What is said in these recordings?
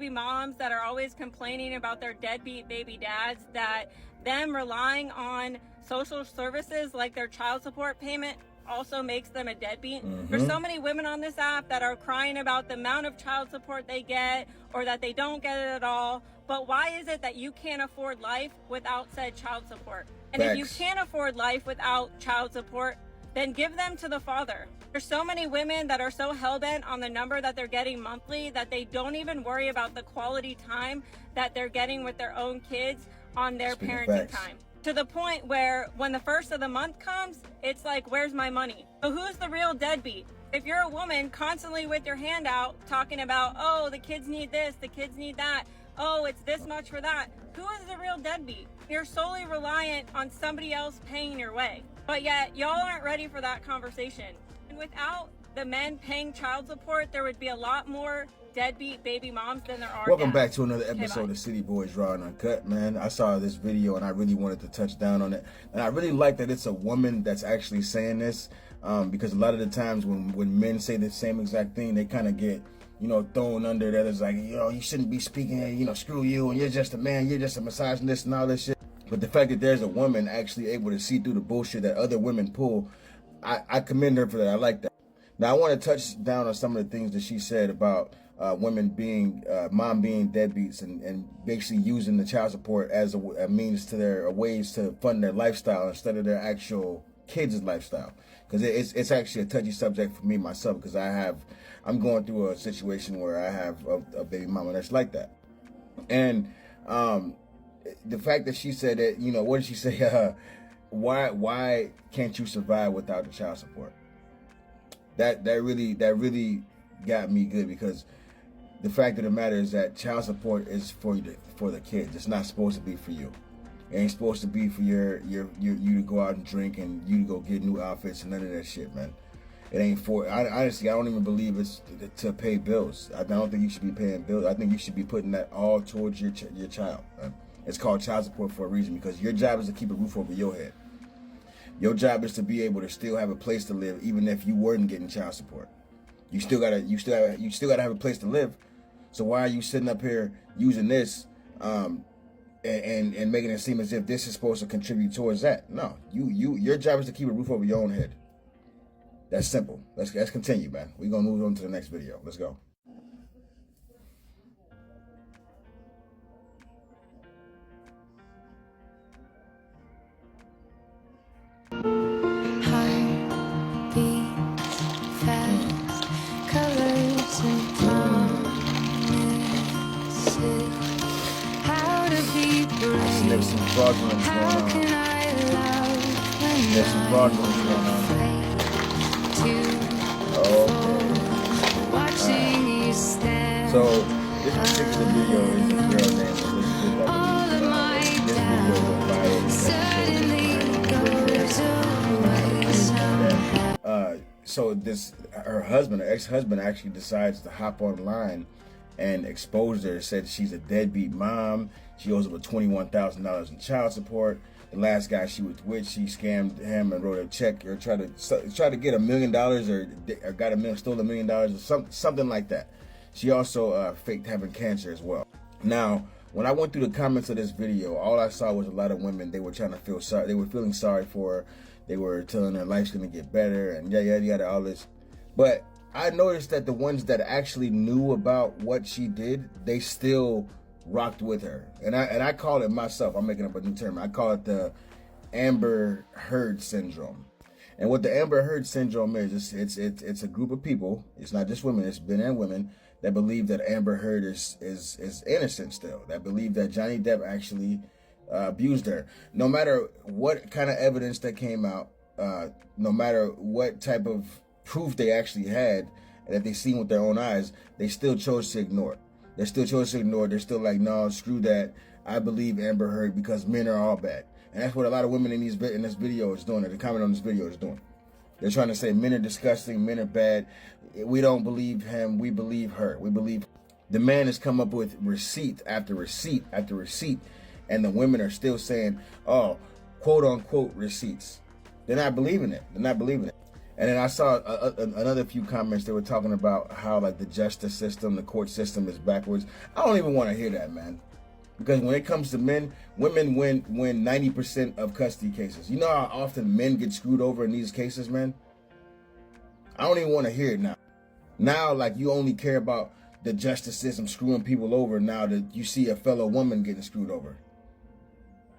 baby moms that are always complaining about their deadbeat baby dads, that them relying on social services like their child support payment also makes them a deadbeat. There's so many women on this app that are crying about the amount of child support they get or that they don't get it at all. But why is it that you can't afford life without said child support? And if you can't afford life without child support, then give them to the father. There's so many women that are so hell-bent on the number that they're getting monthly that they don't even worry about the quality time that they're getting with their own kids on their parenting time. To the point where when the first of the month comes, it's like, where's my money? So who's the real deadbeat? If you're a woman constantly with your hand out talking about, oh, the kids need this, the kids need that, oh, it's this much for that, who is the real deadbeat? You're solely reliant on somebody else paying your way. But yet, y'all aren't ready for that conversation. And without the men paying child support, there would be a lot more deadbeat baby moms than there are Welcome back to another episode of City Boys Raw and Uncut, man. I saw this video and I really wanted to touch down on it. And I really like that it's a woman that's actually saying this, because a lot of the times when men say the same exact thing, they kind of get, you know, thrown under that. It's like, you know, you shouldn't be speaking, you know, screw you, and you're just a man, you're just a misogynist and all this shit. But the fact that there's a woman actually able to see through the bullshit that other women pull, I commend her for that. I like that. Now, I want to touch down on some of the things that she said about women being, mom being deadbeats and basically using the child support as a means to their ways to fund their lifestyle instead of their actual kids' lifestyle. Because it's actually a touchy subject for me myself, because I'm going through a situation where I have a baby mama that's like that. And the fact that she said that, you know, what did she say? Why can't you survive without the child support? That really got me good, because the fact of the matter is that child support is for the kids. It's not supposed to be for you. It ain't supposed to be for you to go out and drink and you to go get new outfits and none of that shit, man. It ain't for. Honestly, I don't even believe it's to pay bills. I don't think you should be paying bills. I think you should be putting that all towards your child. It's called child support for a reason, because your job is to keep a roof over your head. Your job is to be able to still have a place to live, even if you weren't getting child support. You still gotta have a place to live. So why are you sitting up here using this and making it seem as if this is supposed to contribute towards that? No, your job is to keep a roof over your own head. That's simple. Let's continue, man. We're gonna move on to the next video. Let's go. There's some fraudulence going on. There's some fraudulence going on. Okay. So this particular video is a girl named Elizabeth, so her ex-husband actually decides to hop online and exposed her, said she's a deadbeat mom. She owes over $21,000 in child support. The last guy she was with, she scammed him and wrote a check or tried to get $1 million or stole $1 million or something like that. She also faked having cancer as well. Now, when I went through the comments of this video, all I saw was a lot of women. They were trying to feel sorry. They were feeling sorry for her. They were telling her life's gonna get better and yada, all this. But I noticed that the ones that actually knew about what she did, they still rocked with her. And I call it myself, I'm making up a new term. I call it the Amber Heard syndrome. And what the Amber Heard syndrome is, it's a group of people. It's not just women, it's men and women that believe that Amber Heard is innocent still. That believe that Johnny Depp actually abused her. No matter what kind of evidence that came out, no matter what type of proof they actually had and that they seen with their own eyes, they still chose to ignore it. They're still like, no, screw that. I believe Amber Heard because men are all bad. And that's what a lot of women in this video is doing, or the comment on this video is doing. They're trying to say men are disgusting, men are bad. We don't believe him, we believe her. We believe the man has come up with receipt after receipt after receipt, and the women are still saying, oh, quote unquote receipts. They're not believing it. And then I saw another few comments. They were talking about how like the justice system, the court system is backwards. I don't even want to hear that, man. Because when it comes to men, women win 90% of custody cases. You know how often men get screwed over in these cases, man? I don't even want to hear it now. Now, like, you only care about the justice system screwing people over now that you see a fellow woman getting screwed over.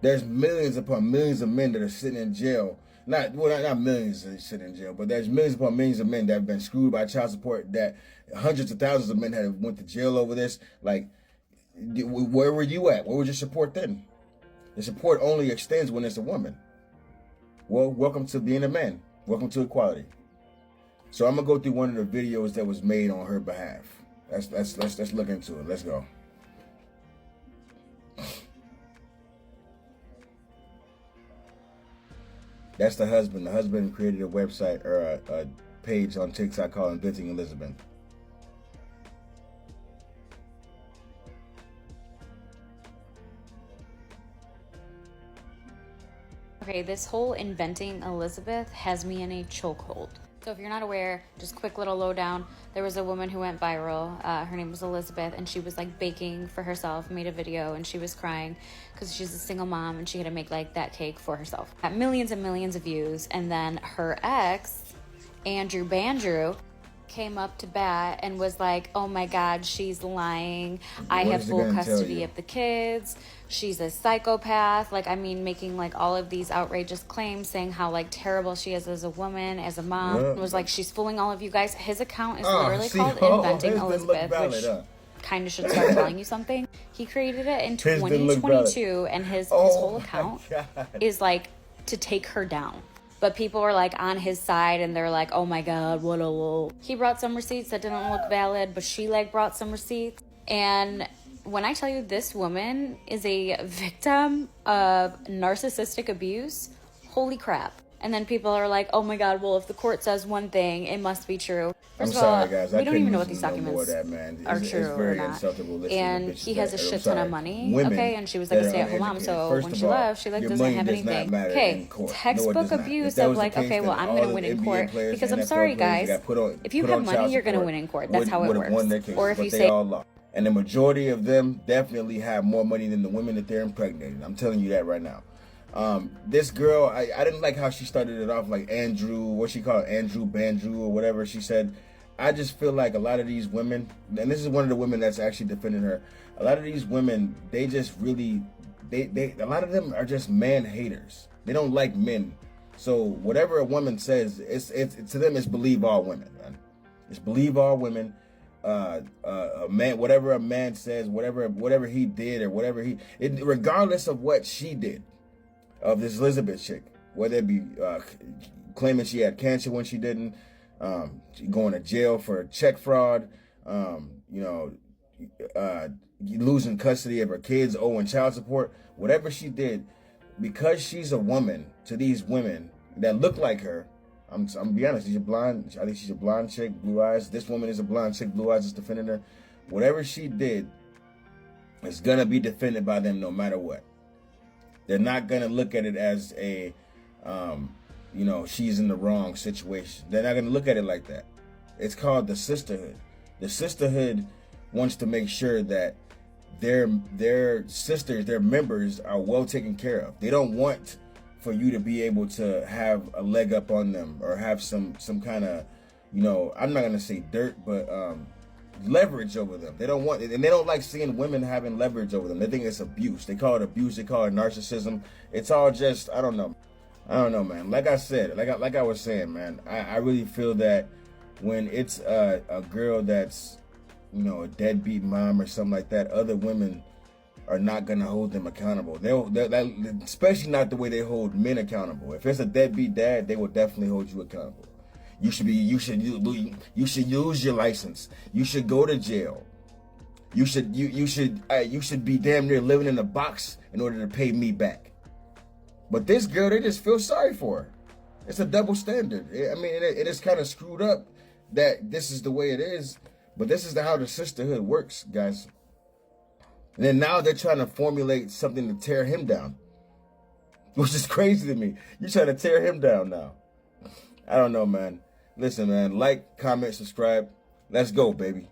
There's millions upon millions of men that are sitting in jail. Not millions that are sitting in jail, but there's millions upon millions of men that have been screwed by child support, that hundreds of thousands of men have went to jail over this. Like, where were you at? Where was your support then? The support only extends when it's a woman. Well, welcome to being a man. Welcome to equality. So I'm gonna go through one of the videos that was made on her behalf. Let's look into it. Let's go. That's the husband. The husband created a website or a page on TikTok called Inventing Elizabeth. Okay, this whole Inventing Elizabeth has me in a chokehold. So if you're not aware, just quick little lowdown, there was a woman who went viral. Her name was Elizabeth, and she was like baking for herself, made a video, and she was crying because she's a single mom and she had to make like that cake for herself. Got millions and millions of views, and then her ex, Andrew Bandrew, came up to bat and was like, oh my God, she's lying. I have full custody of the kids. She's a psychopath. Like, I mean, making like all of these outrageous claims, saying how like terrible she is as a woman, as a mom. It was like, she's fooling all of you guys. His account is literally called Inventing Elizabeth, which kind of should start telling you something. He created it in 2022, and his whole account is like to take her down. But people were like on his side, and they're like, oh my God, what a lol. He brought some receipts that didn't look valid, but she like brought some receipts. And when I tell you this woman is a victim of narcissistic abuse, holy crap. And then people are like, oh my God, well, if the court says one thing, it must be true. First of all, guys, we don't even know what these documents are true or not. And he has a shit ton of money, okay? And she was like a stay-at-home mom, so when she left, she like doesn't have anything. Okay, textbook abuse of like, okay, well, I'm going to win in court. Because I'm sorry, guys, if you have money, you're going to win in court. That's how it works. Or if you say... And the majority of them definitely have more money than the women that they're impregnating. I'm telling you that right now. This girl, I didn't like how she started it off like Andrew, what she called Andrew Bandrew or whatever she said. I just feel like a lot of these women, and this is one of the women that's actually defending her, a lot of these women, they just really, a lot of them are just man haters. They don't like men. So whatever a woman says, it's to them, it's believe all women, man. It's believe all women. A man, whatever a man says, whatever he did or whatever regardless of what she did, of this Elizabeth chick, whether it be claiming she had cancer when she didn't, going to jail for check fraud, losing custody of her kids, owing child support, whatever she did, because she's a woman to these women that look like her. I'm gonna be honest, she's a blonde. I think she's a blonde chick, blue eyes. This woman is a blonde chick, blue eyes, is defending her. Whatever she did is gonna be defended by them no matter what. They're not gonna look at it as a, she's in the wrong situation. They're not gonna look at it like that. It's called the sisterhood. The sisterhood wants to make sure that their sisters, their members are well taken care of. They don't want for you to be able to have a leg up on them or have some kind of, I'm not gonna say dirt, but leverage over them. They don't want it, and they don't like seeing women having leverage over them. They think it's abuse. They call it abuse. They call it narcissism. It's all just, I don't know, man. Like I said, like I was saying, man, I really feel that when it's a girl that's, a deadbeat mom or something like that, other women are not gonna hold them accountable. They'll especially not the way they hold men accountable. If it's a deadbeat dad, they will definitely hold you accountable. You should use your license. You should go to jail. You should be damn near living in a box in order to pay me back. But this girl, they just feel sorry for her. It's a double standard. I mean, it is kind of screwed up that this is the way it is. But this is how the sisterhood works, guys. And then now they're trying to formulate something to tear him down, which is crazy to me. You're trying to tear him down now. I don't know, man. Listen, man, like, comment, subscribe. Let's go, baby.